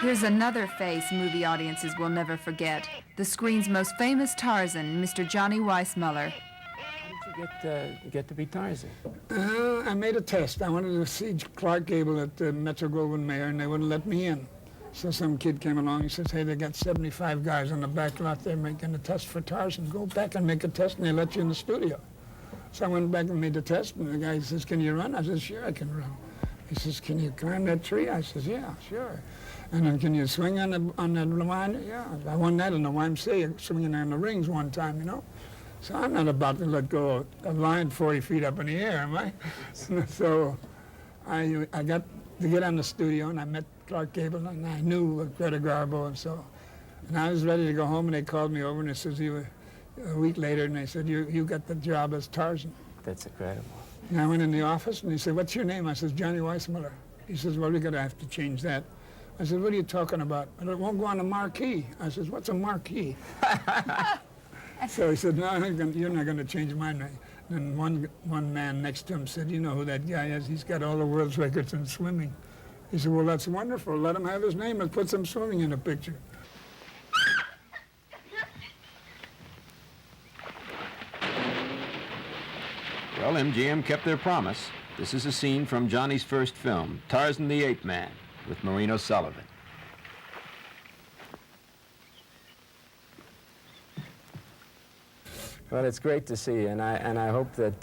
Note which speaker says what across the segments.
Speaker 1: Here's another face movie audiences will never forget. The screen's most famous Tarzan, Mr. Johnny Weismuller.
Speaker 2: How did you get to be Tarzan?
Speaker 3: I made a test. I wanted to see Clark Gable at the Metro-Goldwyn-Mayer, and they wouldn't let me in. So some kid came along and says, hey, they got 75 guys on the back lot there making a test for Tarzan. Go back and make a test, and they let you in the studio. So I went back and made the test, and the guy says, can you run? I said, sure, I can run. He says, can you climb that tree? I says, yeah, sure. And then, can you swing on that line? Yeah, I won that in the YMCA, swinging on the rings one time, you know. So I'm not about to let go of a line 40 feet up in the air, am I? So I got to get on the studio, and I met Clark Gable, and I knew Greta Garbo, and so. And I was ready to go home, and they called me over, and they says, a week later, and they said, you got the job as Tarzan.
Speaker 2: That's incredible.
Speaker 3: And I went in the office, and he said, what's your name? I said, Johnny Weismuller. He says, well, we're going to have to change that. I said, what are you talking about? And it won't go on the marquee. I said, what's a marquee? So he said, no, you're not going to change my name. And one man next to him said, you know who that guy is? He's got all the world's records in swimming. He said, well, that's wonderful. Let him have his name and put some swimming in the picture.
Speaker 4: Well, MGM kept their promise. This is a scene from Johnny's first film, Tarzan the Ape Man, with Maureen O'Sullivan.
Speaker 2: Well, it's great to see you, and I hope that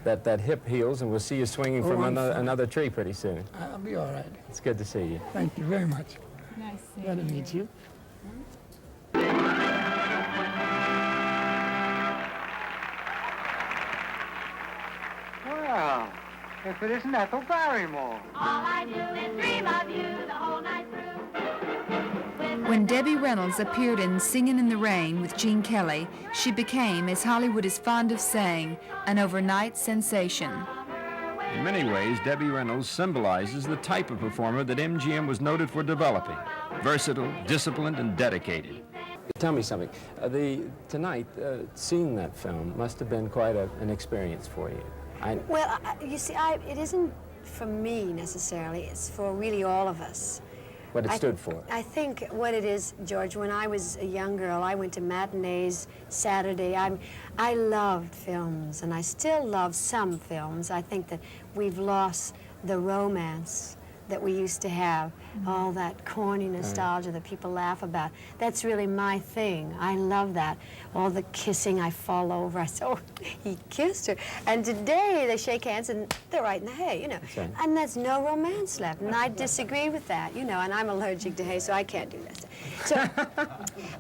Speaker 2: that hip heals, and we'll see you swinging from another tree pretty soon.
Speaker 3: I'll be all right.
Speaker 2: It's good to see you.
Speaker 3: Thank you very much.
Speaker 1: Nice seeing
Speaker 3: Glad to meet you.
Speaker 5: Well, if it isn't Ethel Barrymore.
Speaker 6: All I do is dream of you the whole night through.
Speaker 1: When Debbie Reynolds appeared in Singin' in the Rain with Gene Kelly, she became, as Hollywood is fond of saying, an overnight sensation.
Speaker 4: In many ways, Debbie Reynolds symbolizes the type of performer that MGM was noted for developing. Versatile, disciplined, and dedicated.
Speaker 2: Tell me something. Tonight, seeing that film must have been quite an experience for you.
Speaker 7: Well, you see, it isn't for me necessarily. It's for really all of us.
Speaker 2: What it stood for?
Speaker 7: I think what it is, George, when I was a young girl, I went to matinees Saturday. I loved films, and I still love some films. I think that we've lost the romance that we used to have, all that corny nostalgia that people laugh about. That's really my thing. I love that. All the kissing, I fall over. I say, oh, he kissed her. And today they shake hands and they're right in the hay, you know.
Speaker 2: Right.
Speaker 7: And there's no romance left. And I disagree with that, you know, and I'm allergic to hay, so I can't do that. So,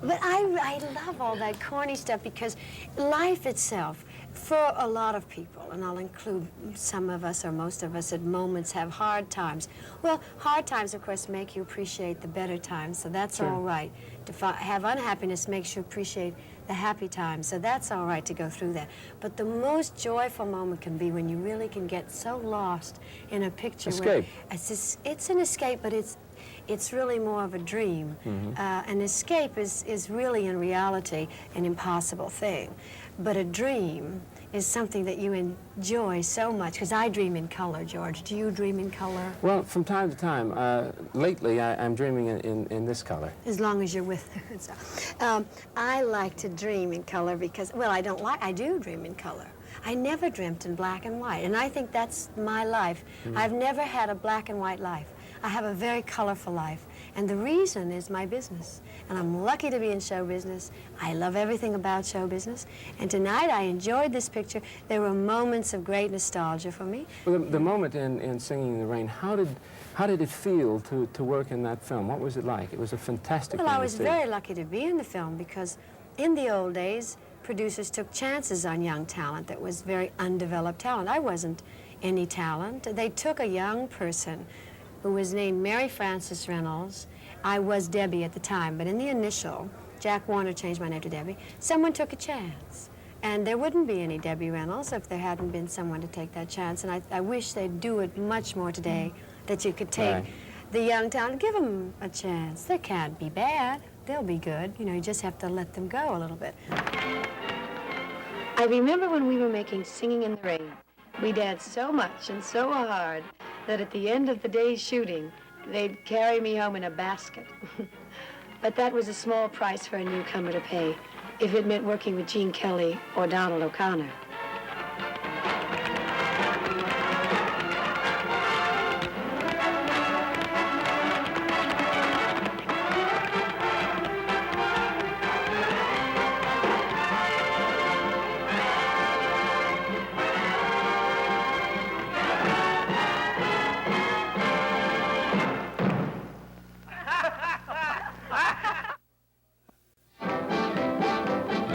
Speaker 7: but I love all that corny stuff because life itself, for a lot of people, and I'll include some of us or most of us at moments have hard times. Well, hard times, of course, make you appreciate the better times, so that's all right. To have unhappiness makes you appreciate the happy times, so that's all right to go through that. But the most joyful moment can be when you really can get so lost in a picture.
Speaker 2: Escape.
Speaker 7: Where it's an escape, but it's really more of a dream. An escape is really, in reality, an impossible thing. But a dream is something that you enjoy so much, because I dream in color, George. Do you dream in color?
Speaker 2: Well, from time to time. Lately, I'm dreaming in this color.
Speaker 7: As long as you're with her. So, I like to dream in color because, well, I do dream in color. I never dreamt in black and white, and I think that's my life. I've never had a black and white life. I have a very colorful life, and the reason is my business. And I'm lucky to be in show business. I love everything about show business. And tonight I enjoyed this picture. There were moments of great nostalgia for me.
Speaker 2: Well, the moment in Singing in the Rain, how did it feel to work in that film? What was it like? It was a fantastic
Speaker 7: Well,
Speaker 2: thing
Speaker 7: I was
Speaker 2: to see.
Speaker 7: very lucky to be in the film because in the old days, producers took chances on young talent that was very undeveloped talent. I wasn't any talent. They took a young person who was named Mary Frances Reynolds. I was Debbie at the time, but in the initial, Jack Warner changed my name to Debbie. Someone took a chance. And there wouldn't be any Debbie Reynolds if there hadn't been someone to take that chance. And I wish they'd do it much more today, that you could take the young talent, give them a chance. They can't be bad. They'll be good. You know, you just have to let them go a little bit. I remember when we were making Singing in the Rain. We danced so much and so hard that at the end of the day's shooting,
Speaker 8: they'd carry me home in a basket. But that was a small price for a newcomer to pay if it meant working with Gene Kelly or Donald O'Connor.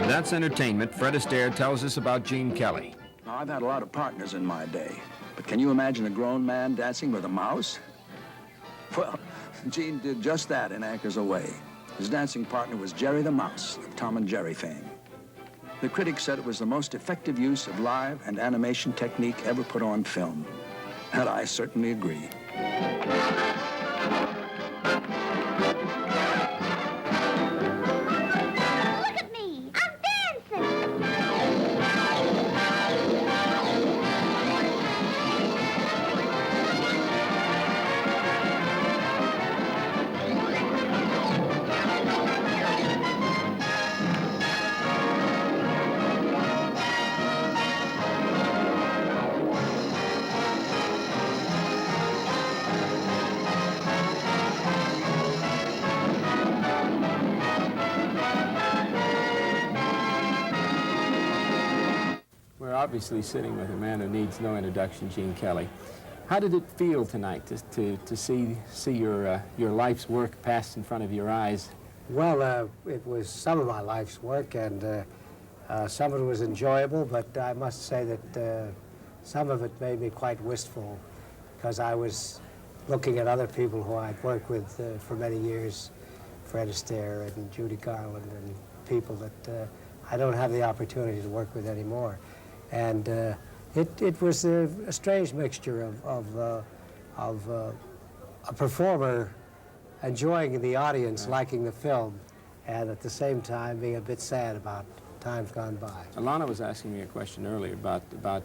Speaker 4: That's Entertainment. Fred Astaire tells us about Gene Kelly.
Speaker 9: Now, I've had a lot of partners in my day, but can you imagine a grown man dancing with a mouse? Well, Gene did just that in Anchors Away. His dancing partner was Jerry the Mouse, of Tom and Jerry fame. The critics said it was the most effective use of live and animation technique ever put on film. And I certainly agree.
Speaker 2: Obviously sitting with a man who needs no introduction, Gene Kelly. How did it feel tonight to see your life's work passed in front of your eyes?
Speaker 10: Well, it was some of my life's work, and some of it was enjoyable, but I must say that some of it made me quite wistful, because I was looking at other people who I'd worked with for many years, Fred Astaire and Judy Garland, and people that I don't have the opportunity to work with anymore. And it was a strange mixture of a performer enjoying the audience, liking the film, and at the same time being a bit sad about times gone by.
Speaker 2: Alana was asking me a question earlier about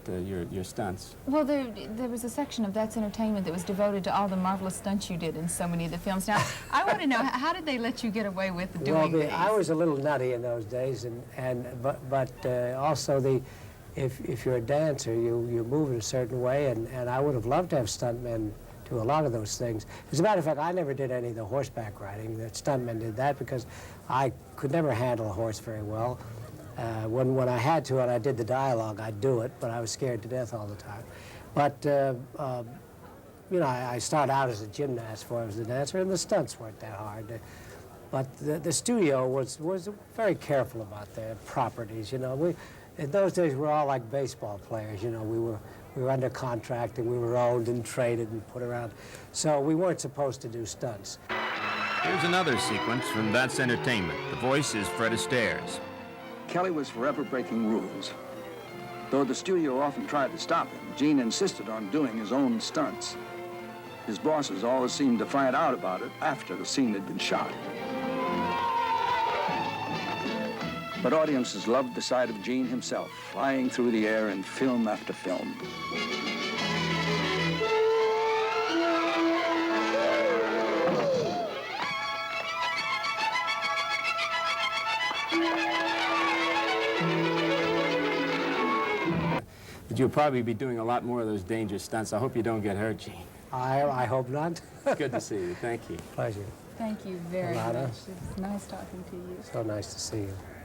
Speaker 2: your stunts.
Speaker 1: Well, there was a section of That's Entertainment that was devoted to all the marvelous stunts you did in so many of the films. Now, I want to know, how did they let you get away with doing these?
Speaker 10: I was a little nutty in those days, but also if you're a dancer, you move in a certain way, and I would have loved to have stuntmen do a lot of those things. As a matter of fact, I never did any of the horseback riding. The stuntmen did that because I could never handle a horse very well. When I had to and I did the dialogue, I'd do it, but I was scared to death all the time. But, you know, I started out as a gymnast before I was a dancer, and the stunts weren't that hard. But the studio was very careful about their properties, you know. In those days, we were all like baseball players, you know. We were under contract, and we were owned and traded and put around. So we weren't supposed to do stunts.
Speaker 4: Here's another sequence from That's Entertainment. The voice is Fred Astaire's.
Speaker 9: Kelly was forever breaking rules. Though the studio often tried to stop him, Gene insisted on doing his own stunts. His bosses always seemed to find out about it after the scene had been shot. But audiences loved the sight of Gene himself, flying through the air in film after film.
Speaker 2: But you'll probably be doing a lot more of those dangerous stunts. I hope you don't get hurt, Gene.
Speaker 10: I hope not.
Speaker 2: Good to see you. Thank you.
Speaker 10: Pleasure.
Speaker 1: Thank you very
Speaker 10: Alana.
Speaker 1: much. It's nice talking to you.
Speaker 10: So nice to see you.